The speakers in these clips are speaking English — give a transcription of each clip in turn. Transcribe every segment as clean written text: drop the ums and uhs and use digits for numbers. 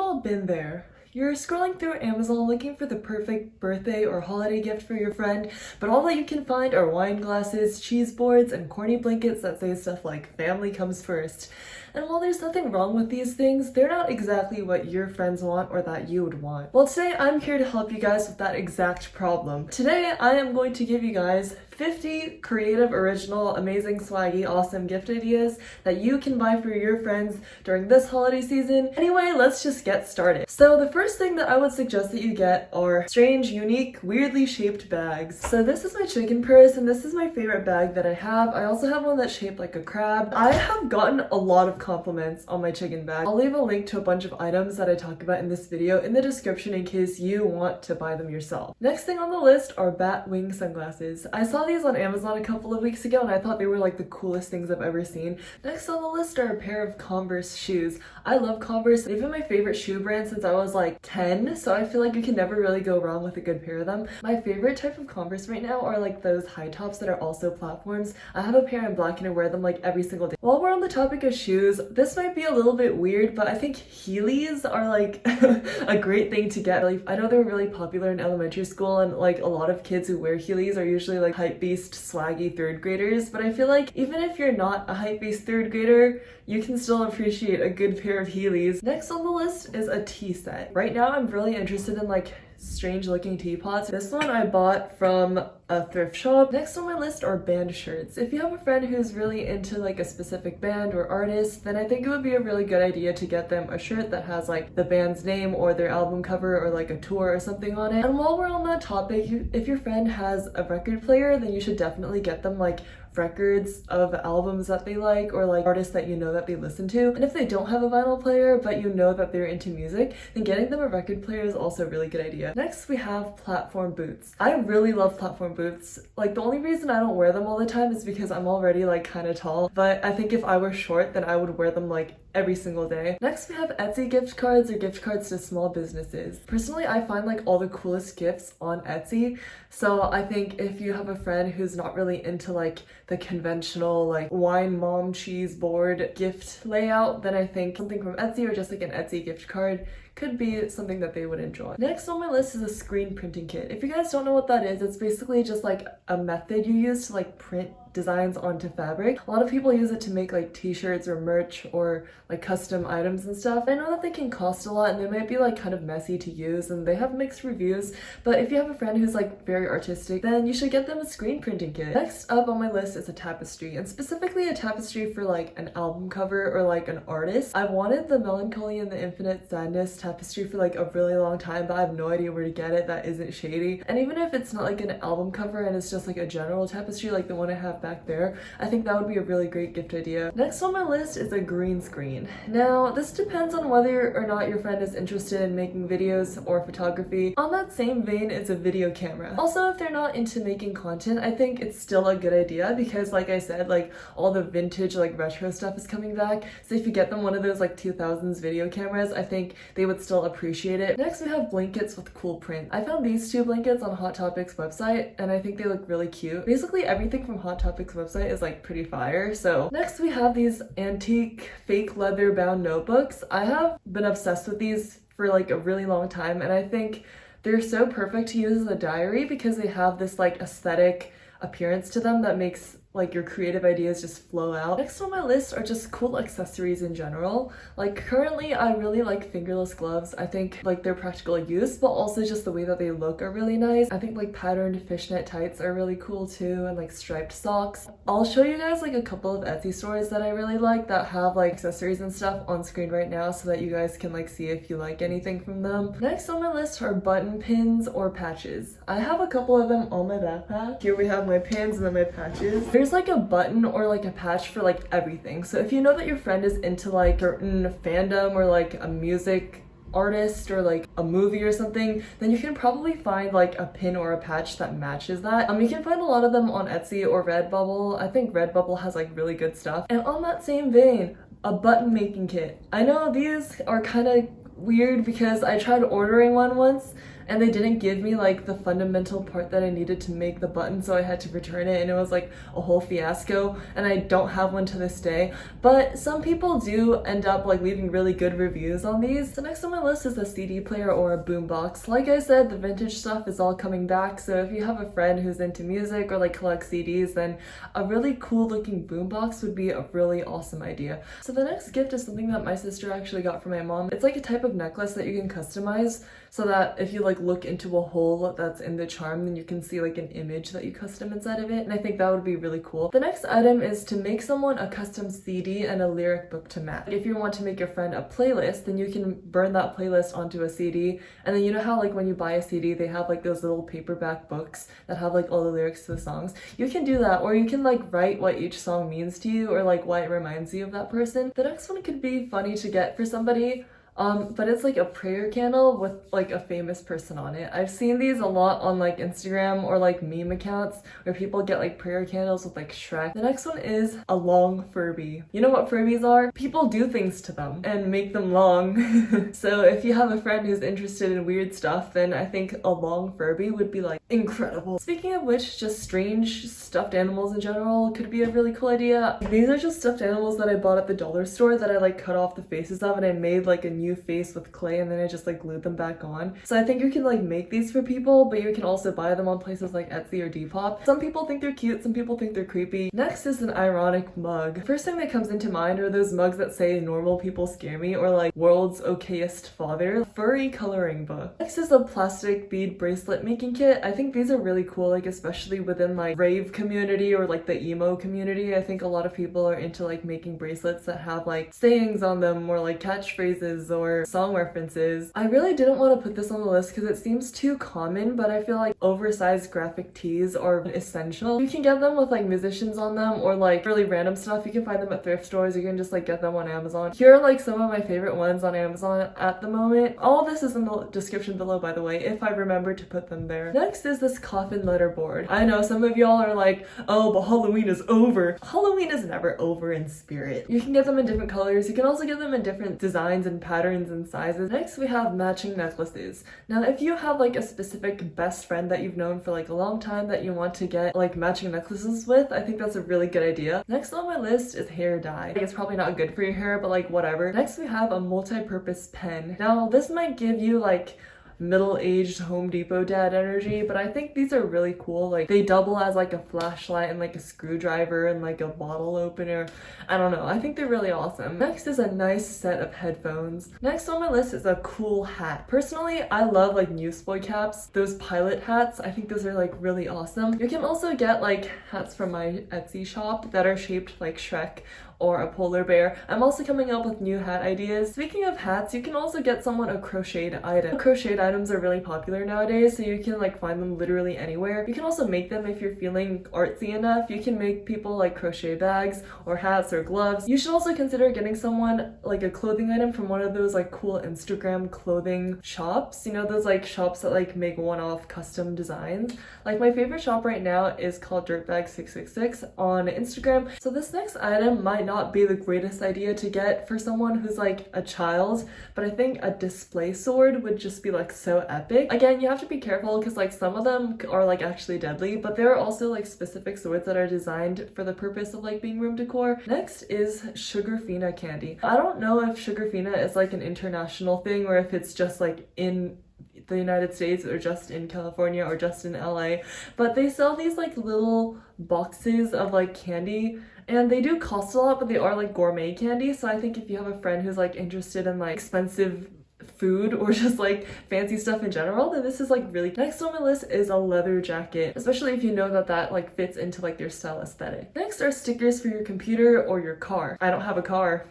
all been there. You're scrolling through Amazon looking for the perfect birthday or holiday gift for your friend, but all that you can find are wine glasses, cheese boards, and corny blankets that say stuff like family comes first. And while there's nothing wrong with these things, they're not exactly what your friends want or that you would want. Well, today I'm here to help you guys with that exact problem. Today I am going to give you guys 50 creative, original, amazing, swaggy, awesome gift ideas that you can buy for your friends during this holiday season. Anyway, let's just get started. So the first thing that I would suggest that you get are strange, unique, weirdly shaped bags. So this is my chicken purse, and this is my favorite bag that I have. I also have one that's shaped like a crab. I have gotten a lot of compliments on my chicken bag. I'll leave a link to a bunch of items that I talk about in this video in the description in case you want to buy them yourself. Next thing on the list are bat wing sunglasses. I saw these on Amazon a couple of weeks ago and I thought they were like the coolest things I've ever seen. Next on the list are a pair of Converse shoes. I love Converse. They've been my favorite shoe brand since I was like 10, so I feel like you can never really go wrong with a good pair of them. My favorite type of Converse right now are like those high tops that are also platforms. I have a pair in black and I wear them like every single day. While we're on the topic of shoes, this might be a little bit weird, but I think Heelys are like a great thing to get. Like, I know they were really popular in elementary school and like a lot of kids who wear Heelys are usually like hypebeast, swaggy third graders, but I feel like even if you're not a hypebeast third grader, you can still appreciate a good pair of Heelys. Next on the list is a tea set. Right now I'm really interested in like strange looking teapots. This one I bought from a thrift shop. Next on my list are band shirts. If you have a friend who's really into like a specific band or artist, then I think it would be a really good idea to get them a shirt that has like the band's name or their album cover or like a tour or something on it. And while we're on that topic, if your friend has a record player, then you should definitely get them like records of albums that they like or like artists that you know that they listen to. And if they don't have a vinyl player but you know that they're into music, then getting them a record player is also a really good idea. Next we have platform boots. I really love platform boots. Like the only reason I don't wear them all the time is because I'm already like kind of tall, but I think if I were short then I would wear them like every single day. Next we have Etsy gift cards or gift cards to small businesses. Personally, I find like all the coolest gifts on Etsy, so I think if you have a friend who's not really into like the conventional like wine mom cheese board gift layout, then I think something from Etsy or just like an Etsy gift card could be something that they would enjoy. Next on my list is a screen printing kit. If you guys don't know what that is, it's basically just like a method you use to like print designs onto fabric. A lot of people use it to make like t-shirts or merch or like custom items and stuff. I know that they can cost a lot and they might be like kind of messy to use and they have mixed reviews, but if you have a friend who's like very artistic, then you should get them a screen printing kit. Next up on my list is a tapestry, and specifically a tapestry for like an album cover or like an artist. I've wanted the Melancholy and the Infinite Sadness tapestry for like a really long time, but I have no idea where to get it that isn't shady. And even if it's not like an album cover and it's just like a general tapestry like the one I have back there, I think that would be a really great gift idea. Next on my list is a green screen. Now this depends on whether or not your friend is interested in making videos or photography. On that same vein is a video camera. Also, if they're not into making content, I think it's still a good idea because like I said, like all the vintage like retro stuff is coming back, so if you get them one of those like 2000s video cameras, I think they would still appreciate it. Next we have blankets with cool print. I found these two blankets on Hot Topic's website and I think they look really cute. Basically everything from Hot Topic's website is like pretty fire. So next we have these antique fake leather bound notebooks. I have been obsessed with these for like a really long time and I think they're so perfect to use as a diary because they have this like aesthetic appearance to them that makes like your creative ideas just flow out. Next on my list are just cool accessories in general. Like currently I really like fingerless gloves. I think like their practical use, but also just the way that they look are really nice. I think like patterned fishnet tights are really cool too, and like striped socks. I'll show you guys like a couple of Etsy stores that I really like that have like accessories and stuff on screen right now so that you guys can like see if you like anything from them. Next on my list are button pins or patches. I have a couple of them on my backpack. Here we have my pins and then my patches. There's like a button or like a patch for like everything. So if you know that your friend is into like certain fandom or like a music artist or like a movie or something, then you can probably find like a pin or a patch that matches that. You can find a lot of them on Etsy or Redbubble. I think Redbubble has like really good stuff. And on that same vein, a button making kit. I know these are kind of weird because I tried ordering one once and they didn't give me like the fundamental part that I needed to make the button, so I had to return it, and it was like a whole fiasco, and I don't have one to this day. But some people do end up like leaving really good reviews on these. So next on my list is a CD player or a boombox. Like I said, the vintage stuff is all coming back, so if you have a friend who's into music or like collects CDs, then a really cool looking boombox would be a really awesome idea. So the next gift is something that my sister actually got for my mom. It's like a type of necklace that you can customize, so that if you like look into a hole that's in the charm, then you can see like an image that you custom inside of it, and I think that would be really cool. The next item is to make someone a custom CD and a lyric book to match. If you want to make your friend a playlist, then you can burn that playlist onto a CD, and then you know how like when you buy a CD they have like those little paperback books that have like all the lyrics to the songs? You can do that, or you can like write what each song means to you or like why it reminds you of that person. The next one could be funny to get for somebody. But it's like a prayer candle with like a famous person on it. I've seen these a lot on like Instagram or like meme accounts where people get like prayer candles with like Shrek. The next one is a long Furby. You know what Furbies are? People do things to them and make them long. So if you have a friend who's interested in weird stuff, then I think a long Furby would be like incredible. Speaking of which, just strange stuffed animals in general could be a really cool idea. These are just stuffed animals that I bought at the dollar store that I like cut off the faces of, and I made like a new face with clay, and then I just like glued them back on. So I think you can like make these for people, but you can also buy them on places like Etsy or Depop. Some people think they're cute, some people think they're creepy. Next is an ironic mug. First thing that comes into mind are those mugs that say normal people scare me, or like world's okayest father. Furry coloring book. Next is a plastic bead bracelet making kit. I think these are really cool, like especially within like rave community or like the emo community. I think a lot of people are into like making bracelets that have like sayings on them or like catchphrases or song references. I really didn't want to put this on the list because it seems too common, but I feel like oversized graphic tees are essential. You can get them with like musicians on them or like really random stuff. You can find them at thrift stores. You can just like get them on Amazon. Here are like some of my favorite ones on Amazon at the moment. All this is in the description below, by the way, if I remember to put them there. Next is this Coffin letterboard. I know some of y'all are like, oh, but Halloween is over. Halloween is never over in spirit. You can get them in different colors. You can also get them in different designs and patterns and sizes. Next we have matching necklaces. Now if you have like a specific best friend that you've known for like a long time that you want to get like matching necklaces with, I think that's a really good idea. Next on my list is hair dye. It's probably not good for your hair, but like whatever. Next we have a multi-purpose pen. Now this might give you like middle-aged Home Depot dad energy, but I think these are really cool. Like they double as like a flashlight and like a screwdriver and like a bottle opener. I don't know, I think they're really awesome. Next is a nice set of headphones. Next on my list is a cool hat. Personally, I love like newsboy caps, those pilot hats. I think those are like really awesome. You can also get like hats from my Etsy shop that are shaped like Shrek or a polar bear. I'm also coming up with new hat ideas. Speaking of hats, you can also get someone a crocheted item. Crocheted items are really popular nowadays, so you can like find them literally anywhere. You can also make them if you're feeling artsy enough. You can make people like crochet bags or hats or gloves. You should also consider getting someone like a clothing item from one of those like cool Instagram clothing shops. You know, those like shops that like make one-off custom designs. Like my favorite shop right now is called Dirtbag666 on Instagram. So this next item might not be the greatest idea to get for someone who's like a child, but I think a display sword would just be like so epic. Again, you have to be careful because like some of them are like actually deadly, but there are also like specific swords that are designed for the purpose of like being room decor. Next is Sugarfina Candy. I don't know if Sugarfina is like an international thing or if it's just like in the United States or just in California or just in LA, but they sell these like little boxes of like candy, and they do cost a lot, but they are like gourmet candy. So I think if you have a friend who's like interested in like expensive food or just like fancy stuff in general, then this is like really. Next on my list is a leather jacket, especially if you know that that like fits into like your style aesthetic. Next are stickers for your computer or your car. I don't have a car,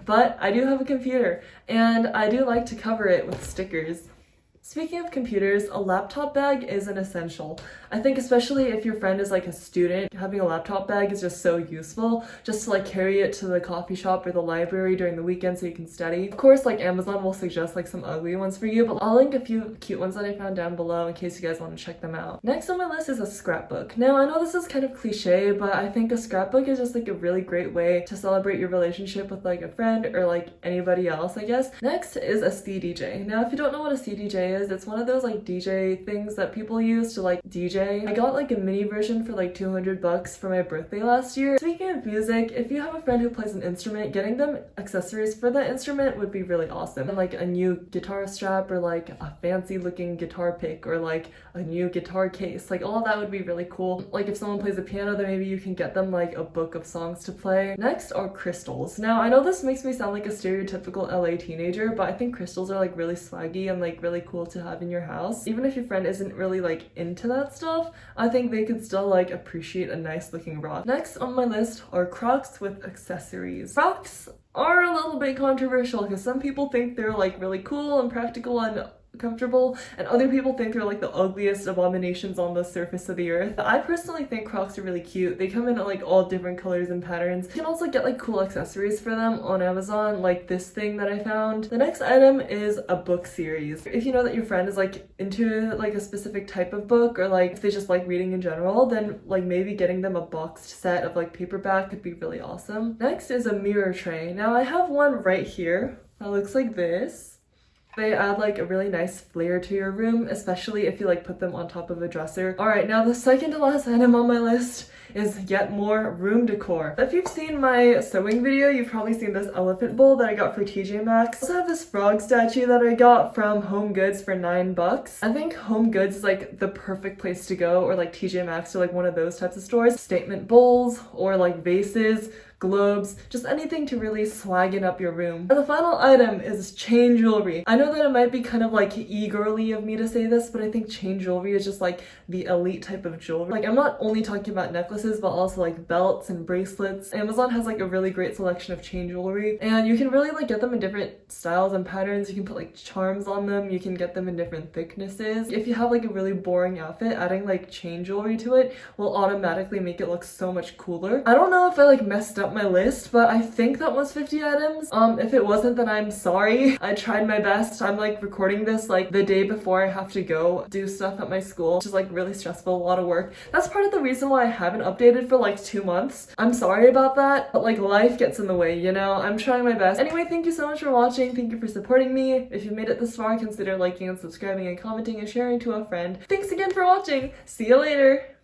but I do have a computer, and I do like to cover it with stickers. Speaking of computers, a laptop bag is an essential. I think especially if your friend is like a student, having a laptop bag is just so useful, just to like carry it to the coffee shop or the library during the weekend so you can study. Of course, like Amazon will suggest like some ugly ones for you, but I'll link a few cute ones that I found down below in case you guys want to check them out. Next on my list is a scrapbook. Now I know this is kind of cliche, but I think a scrapbook is just like a really great way to celebrate your relationship with like a friend or like anybody else, I guess. Next is a CDJ. Now if you don't know what a CDJ is. It's one of those like DJ things that people use to like DJ. I got like a mini version for like $200 for my birthday last year. Speaking of music, if you have a friend who plays an instrument, getting them accessories for that instrument would be really awesome. And like a new guitar strap or like a fancy looking guitar pick or like a new guitar case, like all of that would be really cool. Like if someone plays a piano, then maybe you can get them like a book of songs to play. Next are crystals. Now I know this makes me sound like a stereotypical LA teenager, but I think crystals are like really swaggy and like really cool to have in your house. Even if your friend isn't really like into that stuff, I think they could still like appreciate a nice looking rock. Next on my list are Crocs with accessories. Crocs are a little bit controversial because some people think they're like really cool and practical and comfortable, and other people think they're like the ugliest abominations on the surface of the earth. I personally think Crocs are really cute. They come in like all different colors and patterns. You can also get like cool accessories for them on Amazon, like this thing that I found. The next item is a book series. If you know that your friend is like into like a specific type of book, or like if they just like reading in general, then like maybe getting them a boxed set of like paperback could be really awesome. Next is a mirror tray. Now I have one right here that looks like this. They add like a really nice flair to your room, especially if you like put them on top of a dresser. Alright, now the second to last item on my list is yet more room decor. If you've seen my sewing video, you've probably seen this elephant bowl that I got for TJ Maxx. I also have this frog statue that I got from Home Goods for $9. I think Home Goods is like the perfect place to go, or like TJ Maxx or like one of those types of stores. Statement bowls or like vases, globes, just anything to really swaggen up your room. And the final item is chain jewelry. I know that it might be kind of like e-girly of me to say this, but I think chain jewelry is just like the elite type of jewelry. Like I'm not only talking about necklaces, but also like belts and bracelets. Amazon has like a really great selection of chain jewelry, and you can really like get them in different styles and patterns. You can put like charms on them. You can get them in different thicknesses. If you have like a really boring outfit, adding like chain jewelry to it will automatically make it look so much cooler. I don't know if I like messed up my list, but I think that was 50 items. If it wasn't, then I'm sorry. I tried my best. I'm like recording this like the day before I have to go do stuff at my school, which is like really stressful, a lot of work. That's part of the reason why I haven't updated for like 2 months. I'm sorry about that, but like life gets in the way, you know? I'm trying my best. Anyway, thank you so much for watching. Thank you for supporting me. If you made it this far, consider liking and subscribing and commenting and sharing to a friend. Thanks again for watching. See you later.